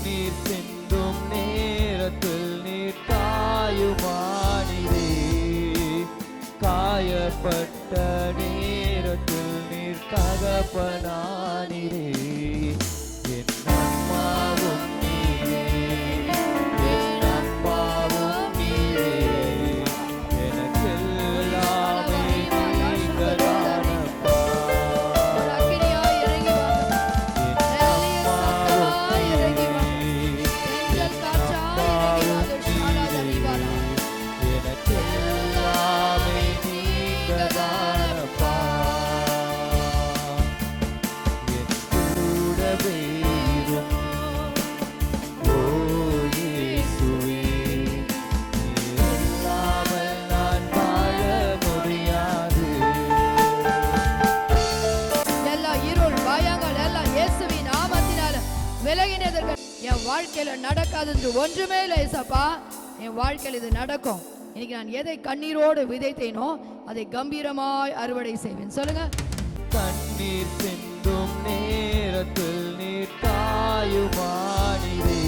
கண்ணீர் சிந்தும் நேரத்தில் நீர் காயுமானிரே, காயப்பட்ட நேரத்தில் நீர் தகப்பனானிரே. என் அம்மாவும் நீரே, என் அப்பாவும் நீரே, எனக்கெல்லாமே நீங்கதானப்பா. எனக்கெல்லாமே நீங்கதானப்பா. என் கூடவே இரும் ஓ இயேசுவே, நீர் இல்லாமல் நான் வாழ முடியாது. எல்லா இருள் பயங்கள் எல்லாம் இயேசுவின் நாமத்தினால விலகினதற்கு என் வாழ்க்கையில நடக்காதது ஒன்றுமே இல்லை ஏசப்பா. என் வாழ்க்கையில் இது நடக்கும். இன்னைக்கு நான் எதை கண்ணீரோடு விதைத்தேனோ அதை கம்பீரமாய் அறுவடை செய்வேன். சொல்லுங்க. கண்ணீர் சிந்தும் நேரத்தில் நீர் காயுமானிரே,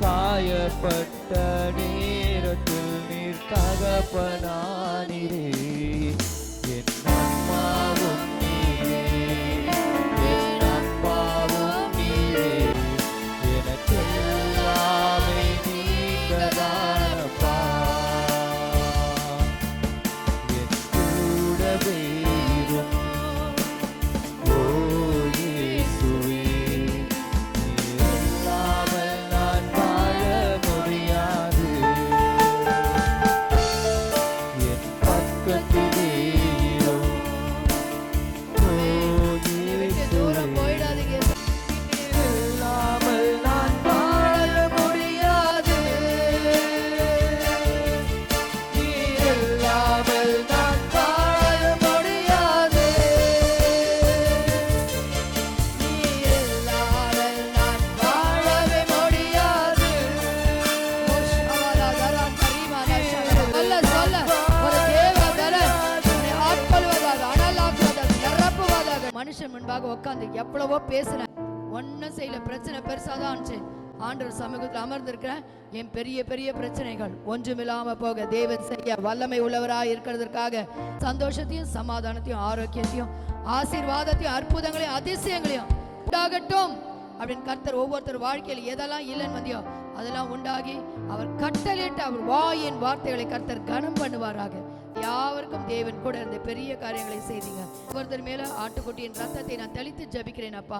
காயப்பட்ட நேரத்தில் நீர் தகப்பனானிரே. என் அம்மாவும் நீரே, என் அப்பாவும் நீரே, எனக்கெல்லாமே நீங்கதானப்பா. என் கூடவே இரும் ஓ இயேசுவே, நீர் இல்லாமல் நான் வாழ முடியாது. என் பக்கத்திலே இரும் ஓ விட்டு தூரம் இயேசுவே, போயிடாதீங்க. நீர் இல்லாமல் நான் வாழ முடியாது. நீர் இல்லாமல் நான் வாழ முடியாது. நீர் இல்லாமல் நான் வாழவே முடியாது. சொல்ல சொல்ல ஒரு தேவதரன் உன்னை ஆட்கொள்வதாக, அனலாக்குவதாக, நிரப்புவதாக. மனுஷன் முன்பாக உட்கார்ந்து எவ்வளவோ பேசுறேன், ஒன்னும் செய்யல. பிரச்சனை பெருசாதான் இருந்துச்சு. ஆண்டவர் சமூகத்தில் அமர்ந்திருக்கிறேன். என் பெரிய பெரிய பிரச்சனைகள் ஒன்றுமில்லாம போக தேவன் செய்ய வல்லமை உள்ளவராய் இருக்கிறதற்காக சந்தோஷத்தையும் சமாதானத்தையும் ஆரோக்கியத்தையும் ஆசீர்வாதத்தையும் அற்புதங்களையும் அதிசயங்களையும் உண்டாகட்டும் அப்படின்னு கர்த்தர் ஒவ்வொருத்தர் வாழ்க்கையில் எதெல்லாம் இல்லைன்னு வந்தியோ அதெல்லாம் உண்டாகி அவர் கட்டளையிட்டு அவர் வாயின் வார்த்தைகளை கர்த்தர் கனம் பண்ணுவாராக. யாவருக்கும் தேவன் கூட இருந்த பெரிய காரியங்களை செய்தீங்க. ஒவ்வொருத்தர் மேல ஆட்டுக்குட்டியின் ரத்தத்தை நான் தெளித்து ஜபிக்கிறேன் அப்பா.